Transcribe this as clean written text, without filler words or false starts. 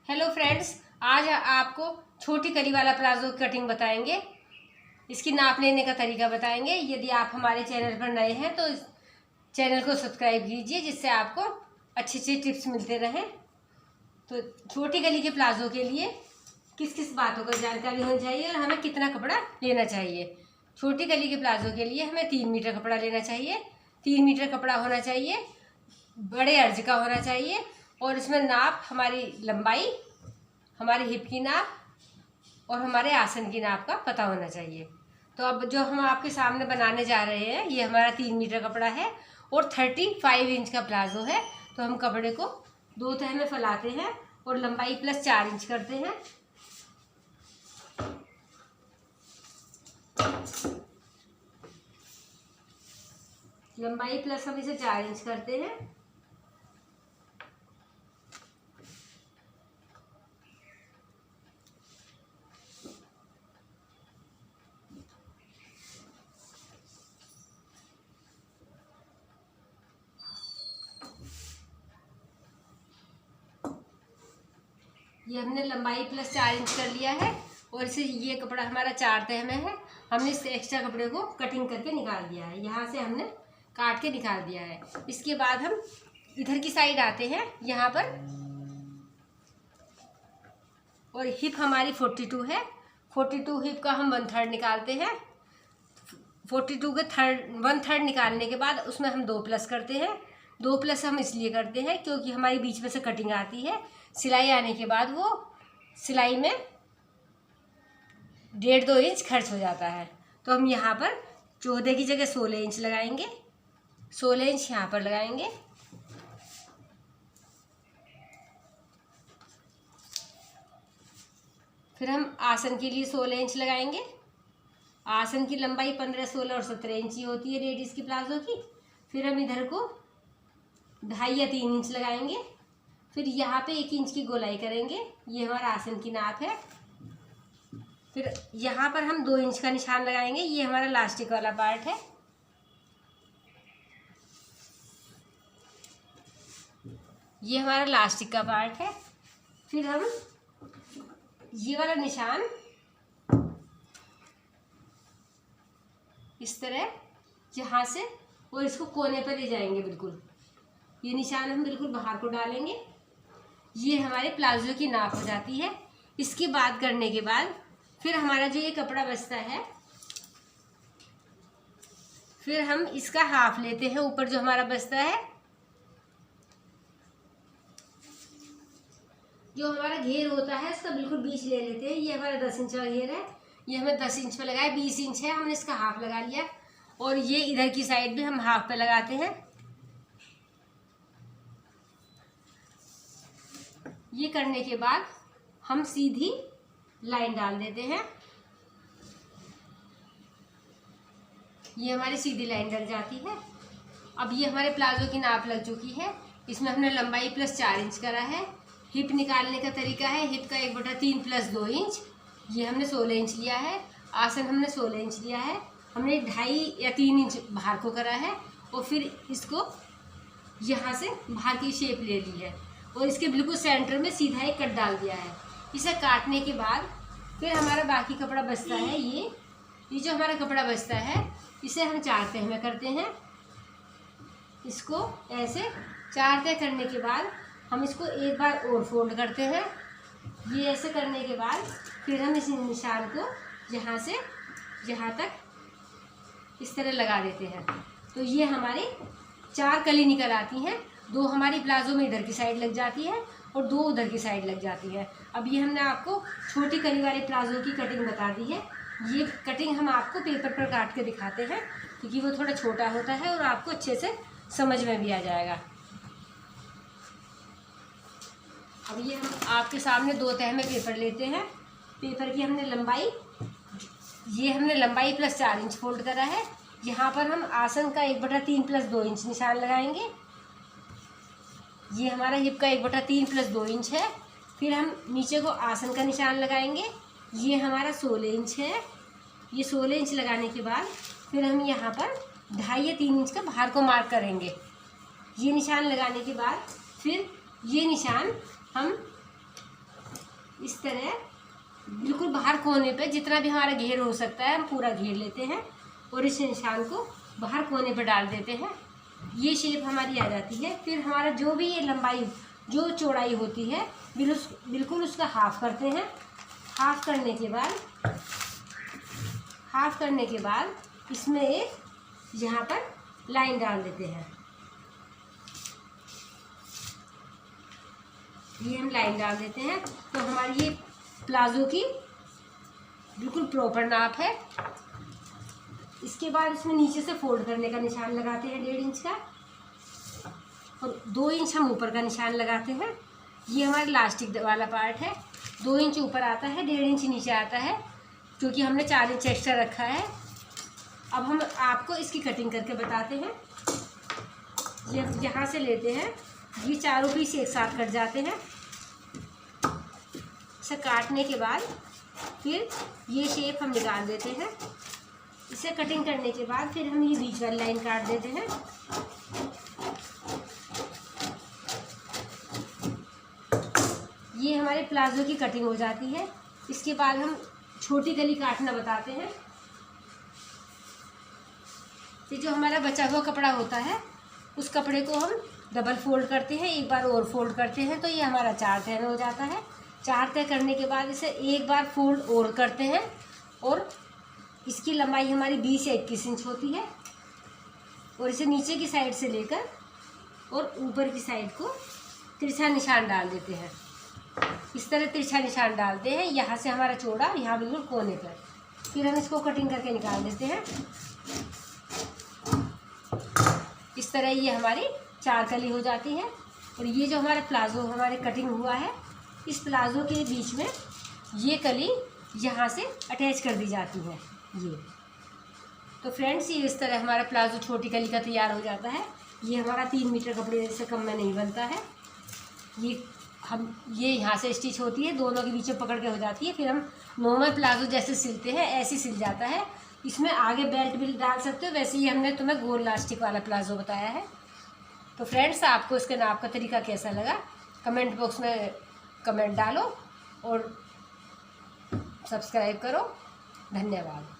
Hello friends, आज आपको छोटी कली वाला प्लाजो की कटिंग बताएंगे। इसकी नाप लेने का तरीका बताएंगे। यदि आप हमारे चैनल पर नए हैं तो इस चैनल को सब्सक्राइब कीजिए, जिससे आपको अच्छी अच्छी टिप्स मिलते रहें। तो छोटी कली के प्लाजो के लिए किस किस बातों का जानकारी होनी चाहिए और हमें कितना कपड़ा लेना चाहिए। छोटी कली के प्लाजो के लिए हमें 3 मीटर कपड़ा लेना चाहिए। 3 मीटर कपड़ा होना चाहिए, बड़े अर्ज का होना चाहिए और इसमें नाप हमारी लंबाई, हमारी हिप की नाप और हमारे आसन की नाप का पता होना चाहिए। तो अब जो हम आपके सामने बनाने जा रहे हैं, ये हमारा 3 मीटर कपड़ा है और 35 इंच का प्लाजो है। तो हम कपड़े को 2 तह में फैलाते हैं और लंबाई प्लस 4 इंच करते हैं। लंबाई प्लस हम इसे 4 इंच करते हैं। ये हमने लंबाई प्लस 4 इंच कर लिया है और इसे ये कपड़ा हमारा 4 तह में है। हमने इस एक्स्ट्रा कपड़े को कटिंग करके निकाल दिया है। यहाँ से हमने काट के निकाल दिया है। इसके बाद हम इधर की साइड आते हैं यहाँ पर, और हिप हमारी 42 है। 42 हिप का हम 1/3 निकालते हैं। 42 के 1/3 निकालने के बाद उसमें हम 2 प्लस करते हैं। 2 प्लस हम इसलिए करते हैं क्योंकि हमारी बीच में से कटिंग आती है। सिलाई आने के बाद वो सिलाई में 1.5-2 इंच खर्च हो जाता है। तो हम यहाँ पर 14 की जगह 16 इंच लगाएंगे। 16 इंच यहाँ पर लगाएंगे। फिर हम आसन के लिए 16 इंच लगाएंगे। आसन की लंबाई 15, 16 और 17 इंच ही होती है लेडीज़ की प्लाजो की। फिर हम इधर को 2.5 या 3 इंच लगाएंगे। फिर यहाँ पे 1 इंच की गोलाई करेंगे। ये हमारा आसन की नाप है। फिर यहाँ पर हम 2 इंच का निशान लगाएंगे। ये हमारा लास्टिक वाला पार्ट है। ये हमारा लास्टिक का पार्ट है। फिर हम ये वाला निशान इस तरह यहाँ से और इसको कोने पर ले जाएंगे। बिल्कुल ये निशान हम बिल्कुल बाहर को डालेंगे। ये हमारे प्लाजो की नाप हो जाती है। इसकी बात करने के बाद फिर हमारा जो ये कपड़ा बचता है, फिर हम इसका हाफ लेते हैं। ऊपर जो हमारा बचता है, जो हमारा घेर होता है उसका बिल्कुल बीच ले लेते हैं। ये हमारा 10 इंच का घेर है। ये हमें 10 इंच पे लगाया, 20 इंच है, हमने इसका हाफ लगा लिया। और ये इधर की साइड भी हम हाफ पे लगाते हैं। ये करने के बाद हम सीधी लाइन डाल देते हैं। ये हमारी सीधी लाइन डल जाती है। अब ये हमारे प्लाजो की नाप लग चुकी है। इसमें हमने लंबाई प्लस 4 इंच करा है। हिप निकालने का तरीका है, हिप का 1/3 प्लस 2 इंच। ये हमने 16 इंच लिया है। आसन हमने 16 इंच लिया है। हमने 2.5 या 3 इंच बाहर को करा है और फिर इसको यहाँ से बाहर की शेप ले ली है और इसके बिल्कुल सेंटर में सीधा एक कट डाल दिया है। इसे काटने के बाद फिर हमारा बाकी कपड़ा बचता है। ये जो हमारा कपड़ा बचता है, इसे हम 4 तह में करते हैं। इसको ऐसे 4 तह करने के बाद हम इसको एक बार और फोल्ड करते हैं। ये ऐसे करने के बाद फिर हम इस निशान को यहाँ से यहाँ तक इस तरह लगा देते हैं। तो ये हमारी 4 कली निकल आती हैं। 2 हमारी प्लाजो में इधर की साइड लग जाती है और 2 उधर की साइड लग जाती है। अब ये हमने आपको छोटी कली वाले प्लाजो की कटिंग बता दी है। ये कटिंग हम आपको पेपर पर काट के दिखाते हैं क्योंकि वो थोड़ा छोटा होता है और आपको अच्छे से समझ में भी आ जाएगा। अब ये हम आपके सामने 2 तह में पेपर लेते हैं। पेपर की हमने लंबाई, ये हमने लंबाई प्लस 4 इंच फोल्ड करा है। यहाँ पर हम आसन का 1/3 प्लस 2 इंच निशान लगाएंगे। ये हमारा हिप का 1/3 प्लस 2 इंच है। फिर हम नीचे को आसन का निशान लगाएंगे। ये हमारा 16 इंच है। ये 16 इंच लगाने के बाद फिर हम यहाँ पर 2.5 या 3 इंच का बाहर को मार्क करेंगे। ये निशान लगाने के बाद फिर ये निशान हम इस तरह बिल्कुल बाहर कोने पे जितना भी हमारा घेर हो सकता है हम पूरा घेर लेते हैं और इस निशान को बाहर कोने पे डाल देते हैं। ये शेप हमारी आ जाती है। फिर हमारा जो भी ये लंबाई जो चौड़ाई होती है बिल्कुल उसका हाफ करते हैं। हाफ करने के बाद इसमें एक यहाँ पर लाइन डाल देते हैं। ये हम लाइन डाल देते हैं तो हमारी ये प्लाजो की बिल्कुल प्रॉपर नाप है। इसके बाद इसमें नीचे से फोल्ड करने का निशान लगाते हैं 1.5 इंच का और 2 इंच हम ऊपर का निशान लगाते हैं। ये हमारा इलास्टिक वाला पार्ट है। 2 इंच ऊपर आता है, 1.5 इंच नीचे आता है क्योंकि हमने 4 इंच एक्स्ट्रा रखा है। अब हम आपको इसकी कटिंग करके बताते हैं। ये यहाँ से लेते हैं, ये चारों पीस एक साथ कट जाते हैं। इसे काटने के बाद फिर ये शेप हम निकाल देते हैं। इसे कटिंग करने के बाद फिर हम ये बीच वाली लाइन काट देते हैं। ये हमारे प्लाजो की कटिंग हो जाती है। इसके बाद हम छोटी गली काटना बताते हैं। ये जो हमारा बचा हुआ कपड़ा होता है उस कपड़े को हम डबल फोल्ड करते हैं, एक बार और फोल्ड करते हैं तो ये हमारा 4 तह हो जाता है। 4 तह करने के बाद इसे एक बार फोल्ड और करते हैं और इसकी लंबाई हमारी 20 से 21 इंच होती है और इसे नीचे की साइड से लेकर और ऊपर की साइड को तिरछा निशान डाल देते हैं। इस तरह तिरछा निशान डालते हैं। यहाँ से हमारा चौड़ा, यहाँ बिल्कुल कोने पर। फिर हम इसको कटिंग करके निकाल देते हैं। इस तरह ये हमारी 4 कली हो जाती है। और ये जो हमारा प्लाजो हमारे कटिंग हुआ है, इस प्लाजो के बीच में ये कली यहाँ से अटैच कर दी जाती है। ये तो फ्रेंड्स, ये इस तरह हमारा प्लाजो छोटी कली का तैयार हो जाता है। ये हमारा 3 मीटर कपड़े से कम में नहीं बनता है। ये यहाँ से स्टिच होती है, दोनों के बीच में पकड़ के हो जाती है। फिर हम नॉर्मल प्लाजो जैसे सिलते हैं ऐसे सिल जाता है। इसमें आगे बेल्ट भी डाल सकते हो, वैसे ही हमने तुम्हें गोल इलास्टिक वाला प्लाजो बताया है। तो फ्रेंड्स, आपको इसके नाप का तरीका कैसा लगा कमेंट बॉक्स में कमेंट डालो और सब्सक्राइब करो। धन्यवाद।